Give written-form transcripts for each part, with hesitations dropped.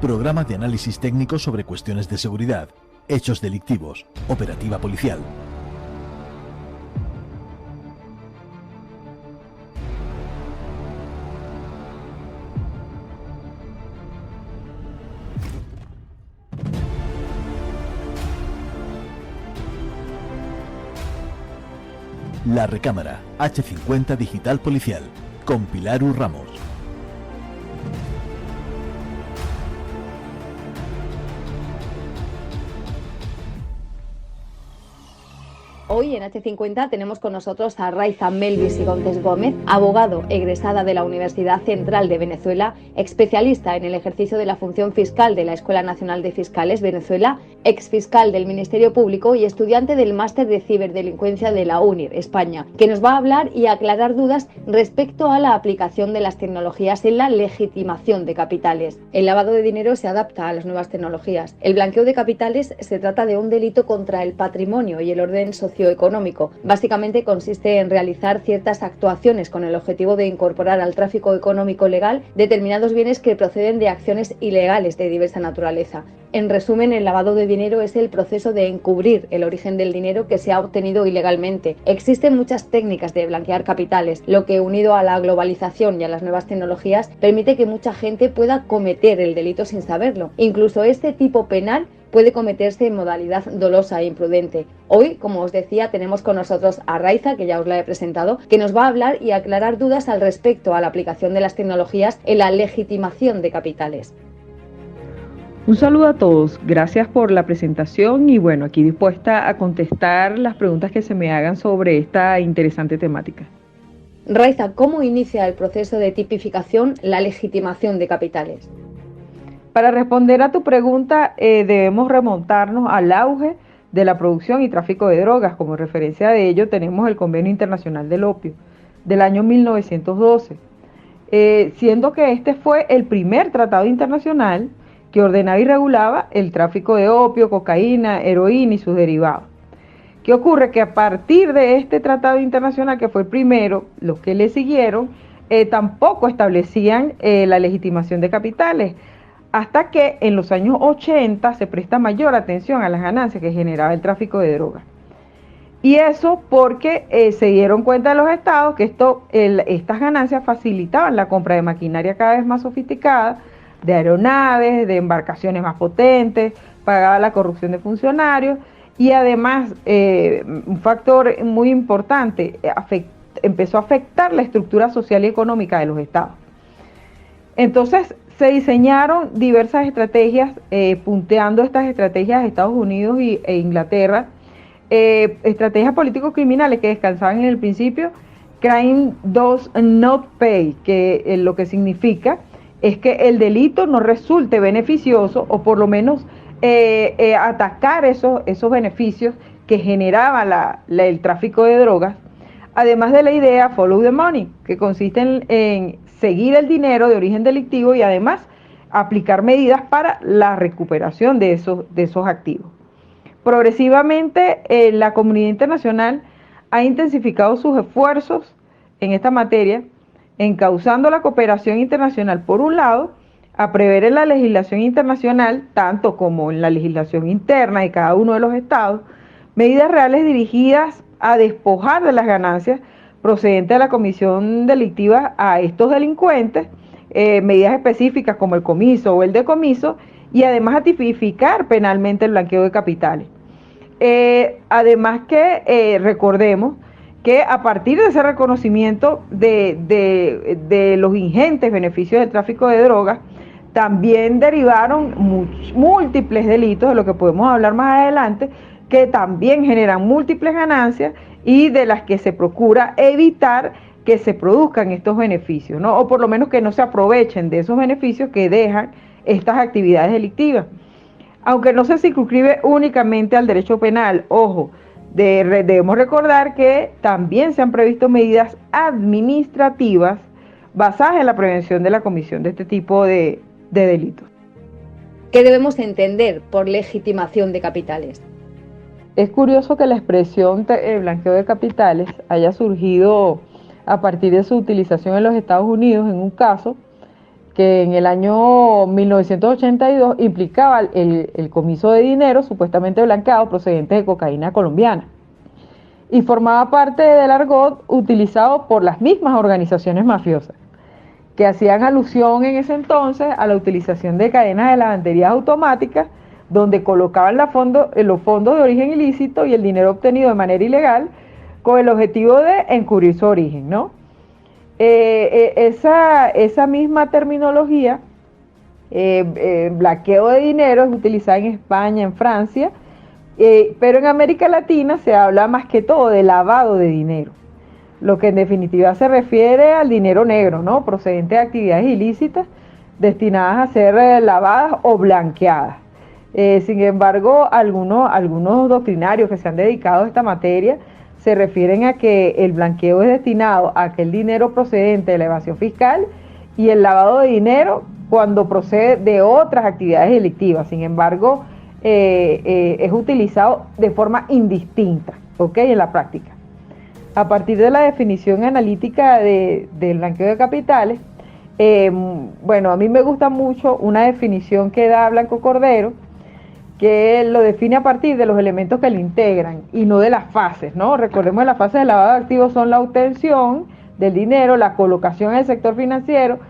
Programa de análisis técnico sobre cuestiones de seguridad, hechos delictivos, operativa policial. La Recámara, H50 Digital Policial, con Pilar U. Ramos. Hoy en H50 tenemos con nosotros a Raiza Melvis Sigontes Gómez, abogado egresada de la Universidad Central de Venezuela, especialista en el ejercicio de la función fiscal de la Escuela Nacional de Fiscales Venezuela, exfiscal del Ministerio Público y estudiante del Máster de Ciberdelincuencia de la UNIR, España, que nos va a hablar y aclarar dudas respecto a la aplicación de las tecnologías en la legitimación de capitales. El lavado de dinero se adapta a las nuevas tecnologías. El blanqueo de capitales se trata de un delito contra el patrimonio y el orden socioeconómico. Básicamente consiste en realizar ciertas actuaciones con el objetivo de incorporar al tráfico económico legal determinados bienes que proceden de acciones ilegales de diversa naturaleza. En resumen, el lavado de dinero es el proceso de encubrir el origen del dinero que se ha obtenido ilegalmente. Existen muchas técnicas de blanquear capitales, lo que unido a la globalización y a las nuevas tecnologías permite que mucha gente pueda cometer el delito sin saberlo. Incluso este tipo penal puede cometerse en modalidad dolosa e imprudente. Hoy, como os decía, tenemos con nosotros a Raiza, que ya os la he presentado, que nos va a hablar y aclarar dudas al respecto a la aplicación de las tecnologías en la legitimación de capitales. Un saludo a todos, gracias por la presentación y bueno, aquí dispuesta a contestar las preguntas que se me hagan sobre esta interesante temática. Raiza, ¿cómo inicia el proceso de tipificación la legitimación de capitales? Para responder a tu pregunta, debemos remontarnos al auge de la producción y tráfico de drogas. Como referencia de ello tenemos el Convenio Internacional del Opio del año 1912, siendo que este fue el primer tratado internacional que ordenaba y regulaba el tráfico de opio, cocaína, heroína y sus derivados. ¿Qué ocurre? Que a partir de este tratado internacional, que fue el primero, los que le siguieron, tampoco establecían la legitimación de capitales, hasta que en los años 80 se presta mayor atención a las ganancias que generaba el tráfico de drogas. Y eso porque se dieron cuenta los estados que estas ganancias facilitaban la compra de maquinaria cada vez más sofisticada, de aeronaves, de embarcaciones más potentes, pagaba la corrupción de funcionarios y además un factor muy importante, empezó a afectar la estructura social y económica de los estados. Entonces se diseñaron diversas estrategias, punteando estas estrategias de Estados Unidos e Inglaterra, estrategias político-criminales que descansaban en el principio crime does not pay, que lo que significa es que el delito no resulte beneficioso o por lo menos atacar esos beneficios que generaba el tráfico de drogas, además de la idea follow the money, que consiste en seguir el dinero de origen delictivo y además aplicar medidas para la recuperación de esos activos. Progresivamente la comunidad internacional ha intensificado sus esfuerzos en esta materia, encauzando la cooperación internacional por un lado, a prever en la legislación internacional, tanto como en la legislación interna de cada uno de los estados, medidas reales dirigidas a despojar de las ganancias procedentes de la comisión delictiva a estos delincuentes, medidas específicas como el comiso o el decomiso, y además a tipificar penalmente el blanqueo de capitales. Además que recordemos que a partir de ese reconocimiento de los ingentes beneficios del tráfico de drogas, también derivaron múltiples delitos, de lo que podemos hablar más adelante, que también generan múltiples ganancias y de las que se procura evitar que se produzcan estos beneficios, ¿no? O por lo menos que no se aprovechen de esos beneficios que dejan estas actividades delictivas. Aunque no se circunscribe únicamente al derecho penal, ojo, debemos recordar que también se han previsto medidas administrativas basadas en la prevención de la comisión de este tipo de delitos. ¿Qué debemos entender por legitimación de capitales? Es curioso que la expresión blanqueo de capitales haya surgido a partir de su utilización en los Estados Unidos en un caso que en el año 1982 implicaba el comiso de dinero supuestamente blanqueado procedente de cocaína colombiana y formaba parte del argot utilizado por las mismas organizaciones mafiosas que hacían alusión en ese entonces a la utilización de cadenas de lavanderías automáticas donde colocaban los fondos de origen ilícito y el dinero obtenido de manera ilegal con el objetivo de encubrir su origen, ¿no? Esa misma terminología, blanqueo de dinero, es utilizada en España, en Francia, pero en América Latina se habla más que todo de lavado de dinero, lo que en definitiva se refiere al dinero negro, ¿no? Procedente de actividades ilícitas destinadas a ser lavadas o blanqueadas. Sin embargo, algunos doctrinarios que se han dedicado a esta materia se refieren a que el blanqueo es destinado a aquel dinero procedente de la evasión fiscal y el lavado de dinero cuando procede de otras actividades delictivas. Sin embargo, es utilizado de forma indistinta, ¿ok? En la práctica. A partir de la definición analítica del blanqueo de capitales, a mí me gusta mucho una definición que da Blanco Cordero, que lo define a partir de los elementos que lo integran y no de las fases, ¿no? Recordemos que las fases de lavado de activos son la obtención del dinero, la colocación en el sector financiero,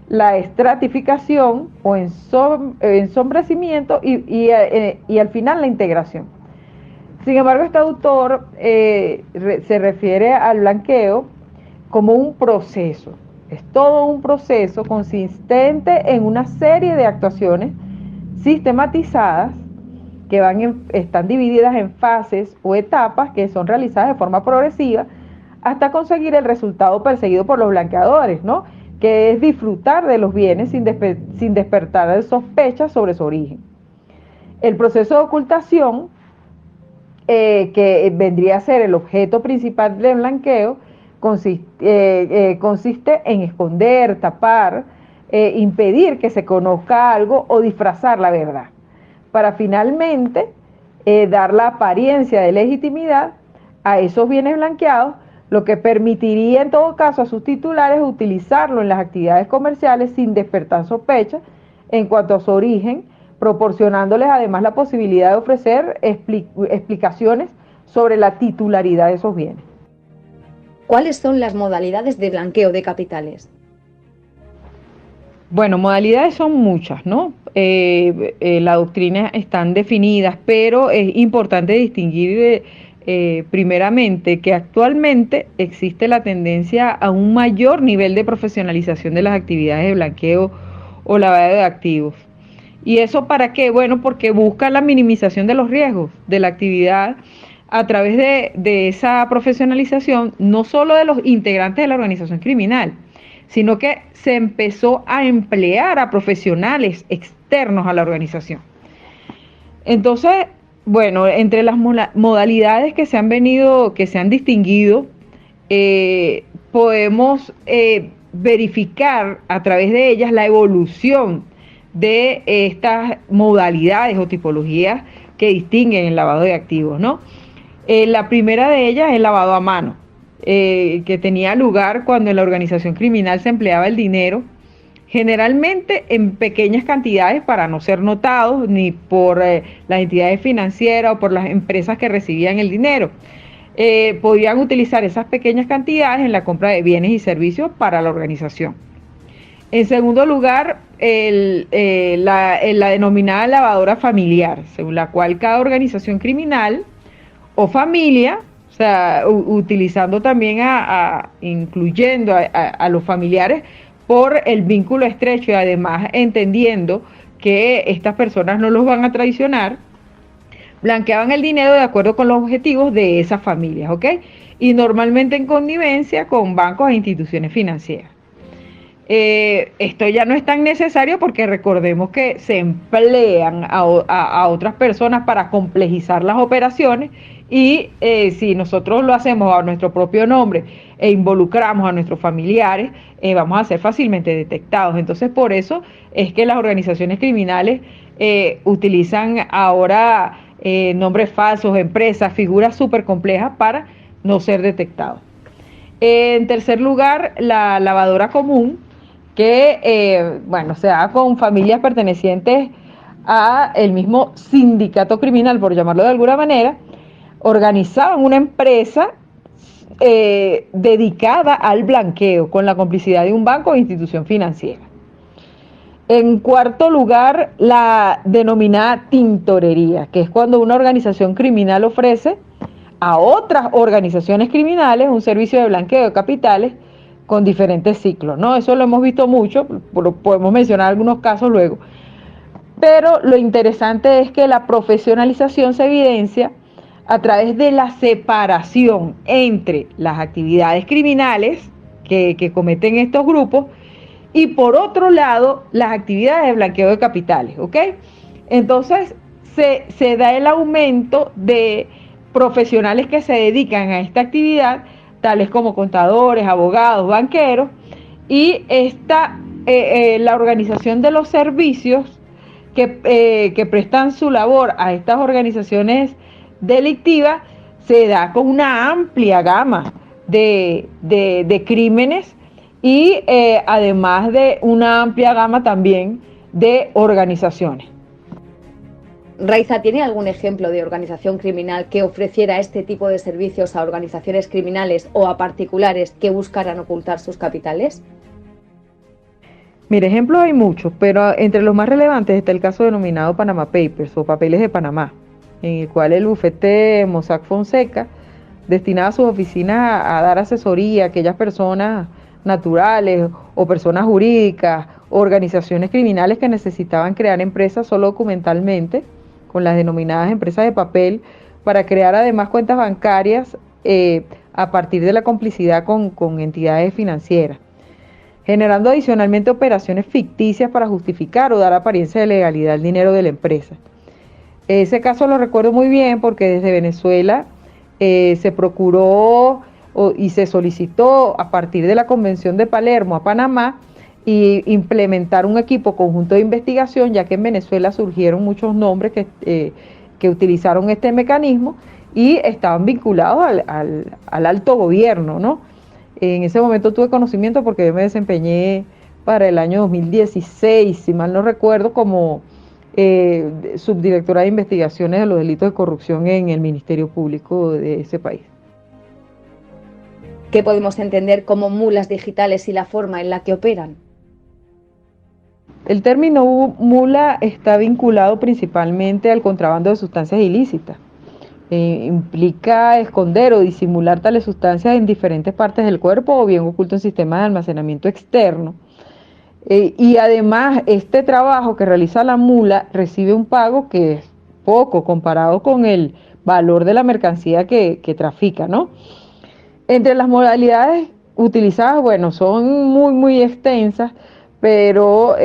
la estratificación o ensombrecimiento y al final la integración. Sin embargo, este autor se refiere al blanqueo como un proceso. Es todo un proceso consistente en una serie de actuaciones sistematizadas que están divididas en fases o etapas que son realizadas de forma progresiva hasta conseguir el resultado perseguido por los blanqueadores, ¿no? Que es disfrutar de los bienes sin despertar de sospechas sobre su origen. El proceso de ocultación, que vendría a ser el objeto principal del blanqueo, consiste en esconder, tapar, impedir que se conozca algo o disfrazar la verdad, para finalmente dar la apariencia de legitimidad a esos bienes blanqueados, lo que permitiría en todo caso a sus titulares utilizarlo en las actividades comerciales sin despertar sospechas en cuanto a su origen, proporcionándoles además la posibilidad de ofrecer explicaciones sobre la titularidad de esos bienes. ¿Cuáles son las modalidades de blanqueo de capitales? Bueno, modalidades son muchas, ¿no? La doctrina están definidas, pero es importante distinguir primeramente que actualmente existe la tendencia a un mayor nivel de profesionalización de las actividades de blanqueo o lavado de activos. ¿Y eso para qué? Bueno, porque busca la minimización de los riesgos de la actividad a través de esa profesionalización, no solo de los integrantes de la organización criminal, sino que se empezó a emplear a profesionales externos a la organización. Entonces, bueno, entre las modalidades que se han distinguido, podemos verificar a través de ellas la evolución de estas modalidades o tipologías que distinguen el lavado de activos, ¿no? La primera de ellas es el lavado a mano, que tenía lugar cuando en la organización criminal se empleaba el dinero, generalmente en pequeñas cantidades para no ser notados ni por las entidades financieras o por las empresas que recibían el dinero. Podían utilizar esas pequeñas cantidades en la compra de bienes y servicios para la organización. En segundo lugar, la denominada lavadora familiar, según la cual cada organización criminal o familia, o sea, utilizando también incluyendo a los familiares por el vínculo estrecho y además entendiendo que estas personas no los van a traicionar, blanqueaban el dinero de acuerdo con los objetivos de esas familias, ¿ok? Y normalmente en connivencia con bancos e instituciones financieras. esto ya no es tan necesario porque recordemos que se emplean a otras personas para complejizar las operaciones y si nosotros lo hacemos a nuestro propio nombre e involucramos a nuestros familiares, vamos a ser fácilmente detectados. Entonces, por eso es que las organizaciones criminales utilizan ahora nombres falsos, empresas, figuras súper complejas para no ser detectados. En tercer lugar, la lavadora común, que se da con familias pertenecientes a el mismo sindicato criminal, por llamarlo de alguna manera, organizaban una empresa dedicada al blanqueo con la complicidad de un banco o institución financiera. En cuarto lugar, la denominada tintorería, que es cuando una organización criminal ofrece a otras organizaciones criminales un servicio de blanqueo de capitales con diferentes ciclos, ¿no? Eso lo hemos visto mucho, podemos mencionar algunos casos luego. Pero lo interesante es que la profesionalización se evidencia a través de la separación entre las actividades criminales que cometen estos grupos y por otro lado las actividades de blanqueo de capitales, ¿ok? Entonces se da el aumento de profesionales que se dedican a esta actividad, tales como contadores, abogados, banqueros, y la organización de los servicios que prestan su labor a estas organizaciones delictivas se da con una amplia gama de crímenes y además de una amplia gama también de organizaciones. Raiza, ¿tiene algún ejemplo de organización criminal que ofreciera este tipo de servicios a organizaciones criminales o a particulares que buscaran ocultar sus capitales? Mire, ejemplos hay muchos, pero entre los más relevantes está el caso denominado Panama Papers o Papeles de Panamá, en el cual el bufete Mossack Fonseca destinaba sus oficinas a dar asesoría a aquellas personas naturales o personas jurídicas, organizaciones criminales que necesitaban crear empresas solo documentalmente, con las denominadas empresas de papel, para crear además cuentas bancarias a partir de la complicidad con entidades financieras, generando adicionalmente operaciones ficticias para justificar o dar apariencia de legalidad al dinero de la empresa. Ese caso lo recuerdo muy bien porque desde Venezuela se procuró y se solicitó a partir de la Convención de Palermo a Panamá y implementar un equipo conjunto de investigación, ya que en Venezuela surgieron muchos nombres que utilizaron este mecanismo y estaban vinculados al alto gobierno, ¿no? En ese momento tuve conocimiento porque yo me desempeñé para el año 2016, si mal no recuerdo, como subdirectora de investigaciones de los delitos de corrupción en el Ministerio Público de ese país. ¿Qué podemos entender como mulas digitales y la forma en la que operan? El término mula está vinculado principalmente al contrabando de sustancias ilícitas. Implica esconder o disimular tales sustancias en diferentes partes del cuerpo o bien oculto en sistemas de almacenamiento externo. Y además este trabajo que realiza la mula recibe un pago que es poco comparado con el valor de la mercancía que trafica, ¿no? Entre las modalidades utilizadas, bueno, son muy extensas, pero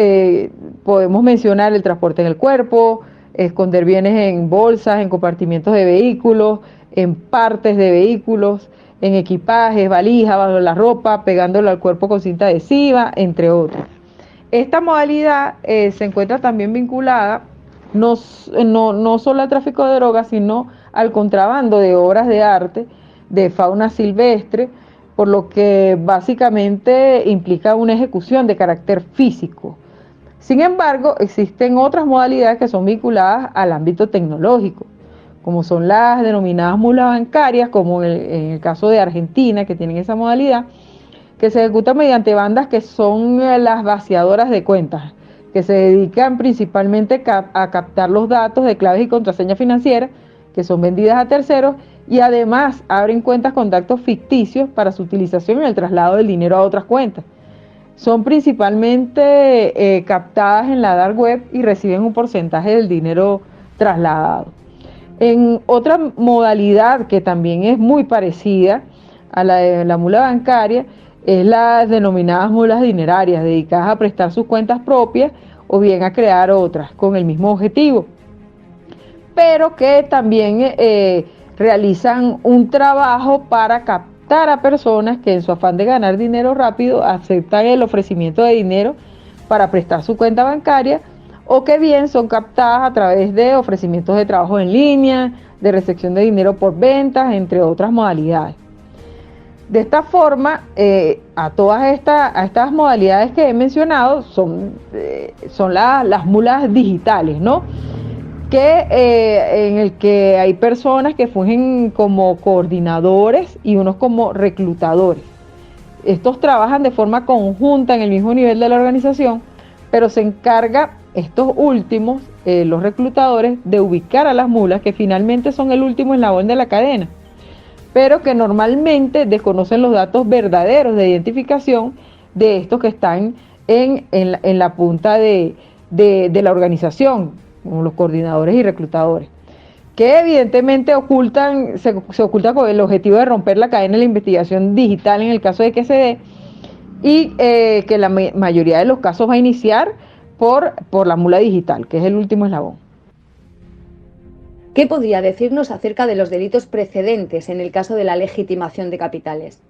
podemos mencionar el transporte en el cuerpo, esconder bienes en bolsas, en compartimientos de vehículos, en partes de vehículos, en equipajes, valijas, bajo la ropa, pegándolo al cuerpo con cinta adhesiva, entre otros. Esta modalidad se encuentra también vinculada no solo al tráfico de drogas, sino al contrabando de obras de arte, de fauna silvestre, por lo que básicamente implica una ejecución de carácter físico. Sin embargo, existen otras modalidades que son vinculadas al ámbito tecnológico, como son las denominadas mulas bancarias, como en el caso de Argentina, que tienen esa modalidad, que se ejecuta mediante bandas que son las vaciadoras de cuentas, que se dedican principalmente a captar los datos de claves y contraseñas financieras, que son vendidas a terceros, y además abren cuentas con datos ficticios para su utilización en el traslado del dinero a otras cuentas. Son principalmente captadas en la dark web y reciben un porcentaje del dinero trasladado. En otra modalidad que también es muy parecida a la de la mula bancaria, es las denominadas mulas dinerarias, dedicadas a prestar sus cuentas propias o bien a crear otras con el mismo objetivo, pero que también realizan un trabajo para captar a personas que en su afán de ganar dinero rápido aceptan el ofrecimiento de dinero para prestar su cuenta bancaria, o que bien son captadas a través de ofrecimientos de trabajo en línea, de recepción de dinero por ventas, entre otras modalidades. De esta forma, a estas modalidades que he mencionado son las mulas digitales, ¿no? En el que hay personas que fungen como coordinadores y unos como reclutadores. Estos trabajan de forma conjunta en el mismo nivel de la organización, pero se encarga estos últimos, los reclutadores, de ubicar a las mulas, que finalmente son el último eslabón de la cadena, pero que normalmente desconocen los datos verdaderos de identificación de estos que están en la punta de la organización, como los coordinadores y reclutadores, que evidentemente se oculta con el objetivo de romper la cadena de la investigación digital en el caso de que se dé, y que la mayoría de los casos va a iniciar por la mula digital, que es el último eslabón. ¿Qué podría decirnos acerca de los delitos precedentes en el caso de la legitimación de capitales?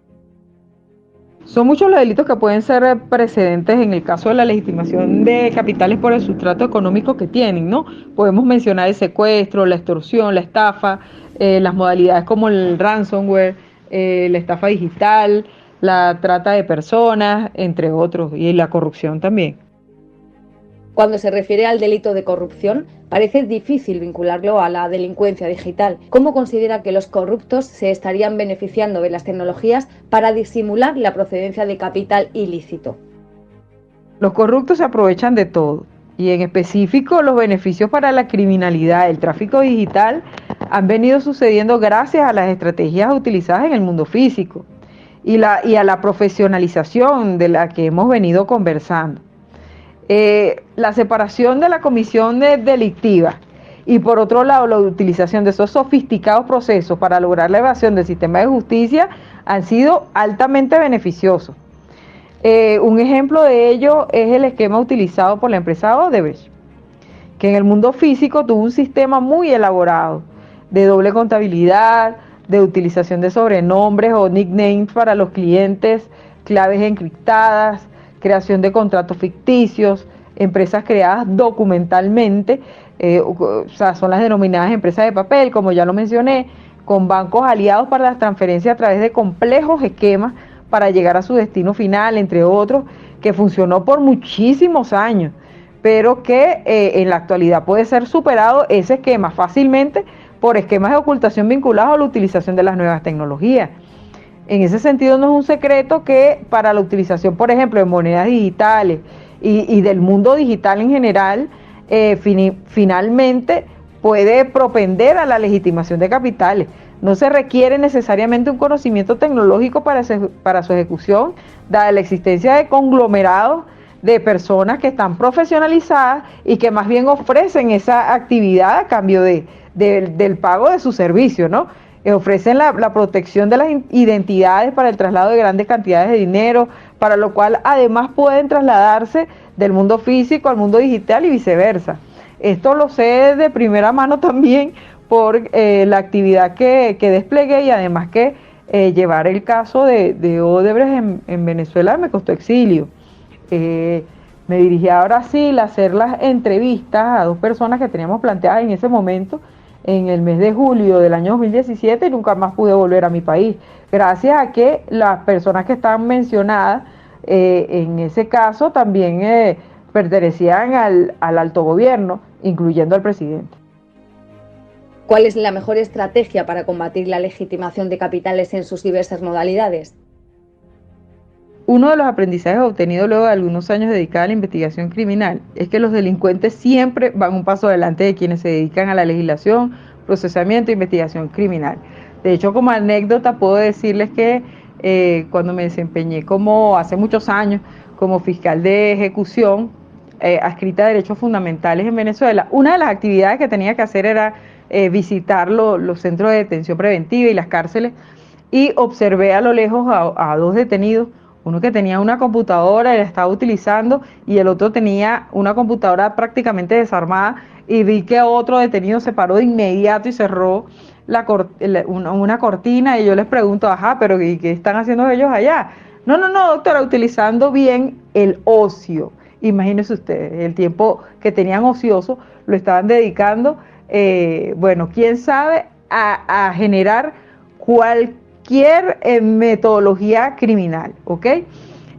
Son muchos los delitos que pueden ser precedentes en el caso de la legitimación de capitales por el sustrato económico que tienen, ¿no? Podemos mencionar el secuestro, la extorsión, la estafa, las modalidades como el ransomware, la estafa digital, la trata de personas, entre otros, y la corrupción también. Cuando se refiere al delito de corrupción, parece difícil vincularlo a la delincuencia digital. ¿Cómo considera que los corruptos se estarían beneficiando de las tecnologías para disimular la procedencia de capital ilícito? Los corruptos se aprovechan de todo, y en específico los beneficios para la criminalidad, el tráfico digital, han venido sucediendo gracias a las estrategias utilizadas en el mundo físico y a la profesionalización de la que hemos venido conversando. La separación de la comisión delictiva y por otro lado la utilización de esos sofisticados procesos para lograr la evasión del sistema de justicia han sido altamente beneficiosos. Un ejemplo de ello es el esquema utilizado por la empresa Odebrecht, que en el mundo físico tuvo un sistema muy elaborado de doble contabilidad, de utilización de sobrenombres o nicknames para los clientes, claves encriptadas, creación de contratos ficticios, empresas creadas documentalmente, son las denominadas empresas de papel, como ya lo mencioné, con bancos aliados para las transferencias a través de complejos esquemas para llegar a su destino final, entre otros, que funcionó por muchísimos años, pero que en la actualidad puede ser superado ese esquema fácilmente por esquemas de ocultación vinculados a la utilización de las nuevas tecnologías. En ese sentido no es un secreto que para la utilización, por ejemplo, de monedas digitales y del mundo digital en general, finalmente puede propender a la legitimación de capitales. No se requiere necesariamente un conocimiento tecnológico para su ejecución, dada la existencia de conglomerados de personas que están profesionalizadas y que más bien ofrecen esa actividad a cambio del pago de su servicio, ¿no? Ofrecen la protección de las identidades para el traslado de grandes cantidades de dinero, para lo cual además pueden trasladarse del mundo físico al mundo digital y viceversa. Esto lo sé de primera mano también por la actividad que desplegué, y además que llevar el caso de Odebrecht en Venezuela me costó exilio. Me dirigí a Brasil a hacer las entrevistas a dos personas que teníamos planteadas en ese momento, en el mes de julio del año 2017, y nunca más pude volver a mi país, gracias a que las personas que estaban mencionadas en ese caso también pertenecían al alto gobierno, incluyendo al presidente. ¿Cuál es la mejor estrategia para combatir la legitimación de capitales en sus diversas modalidades? Uno de los aprendizajes obtenidos luego de algunos años dedicados a la investigación criminal es que los delincuentes siempre van un paso adelante de quienes se dedican a la legislación, procesamiento e investigación criminal. De hecho, como anécdota puedo decirles que cuando me desempeñé hace muchos años como fiscal de ejecución adscrita a derechos fundamentales en Venezuela, una de las actividades que tenía que hacer era visitar los centros de detención preventiva y las cárceles, y observé a lo lejos a dos detenidos, Uno que tenía una computadora y la estaba utilizando y el otro tenía una computadora prácticamente desarmada, y vi que otro detenido se paró de inmediato y cerró una cortina, y yo les pregunto, ajá, pero ¿y qué están haciendo ellos allá? No, no, no, doctora, utilizando bien el ocio. Imagínense ustedes, el tiempo que tenían ocioso lo estaban dedicando, bueno, quién sabe, a generar cualquier metodología criminal, ¿ok?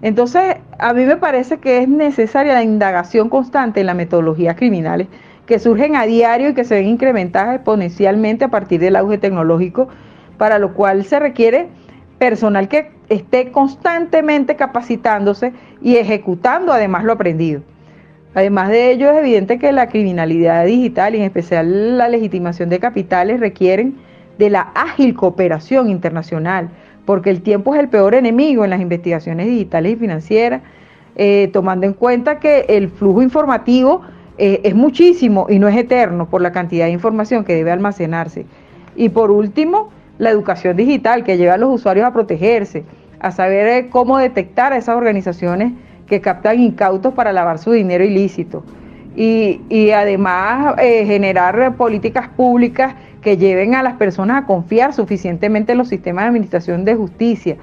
Entonces, a mí me parece que es necesaria la indagación constante en las metodologías criminales que surgen a diario y que se ven incrementadas exponencialmente a partir del auge tecnológico, para lo cual se requiere personal que esté constantemente capacitándose y ejecutando además lo aprendido. Además de ello, es evidente que la criminalidad digital y en especial la legitimación de capitales requieren de la ágil cooperación internacional, porque el tiempo es el peor enemigo en las investigaciones digitales y financieras, tomando en cuenta que el flujo informativo es muchísimo y no es eterno por la cantidad de información que debe almacenarse. Y por último, la educación digital que lleva a los usuarios a protegerse, a saber cómo detectar a esas organizaciones que captan incautos para lavar su dinero ilícito. Y además generar políticas públicas que lleven a las personas a confiar suficientemente en los sistemas de administración de justicia,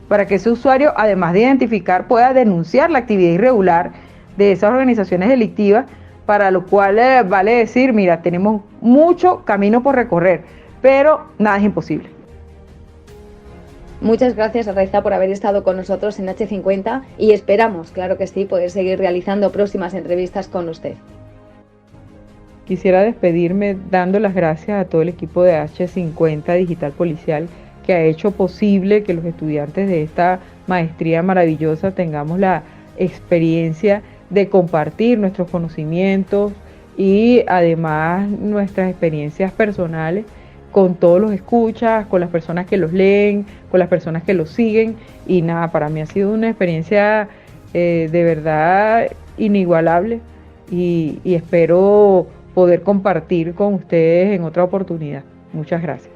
para que ese usuario, además de identificar, pueda denunciar la actividad irregular de esas organizaciones delictivas, para lo cual vale decir, mira, tenemos mucho camino por recorrer, pero nada es imposible. Muchas gracias, Raiza, por haber estado con nosotros en H50 y esperamos, claro que sí, poder seguir realizando próximas entrevistas con usted. Quisiera despedirme dando las gracias a todo el equipo de H50 Digital Policial, que ha hecho posible que los estudiantes de esta maestría maravillosa tengamos la experiencia de compartir nuestros conocimientos y además nuestras experiencias personales con todos los escuchas, con las personas que los leen, con las personas que los siguen. Y nada, para mí ha sido una experiencia de verdad inigualable, y espero poder compartir con ustedes en otra oportunidad. Muchas gracias.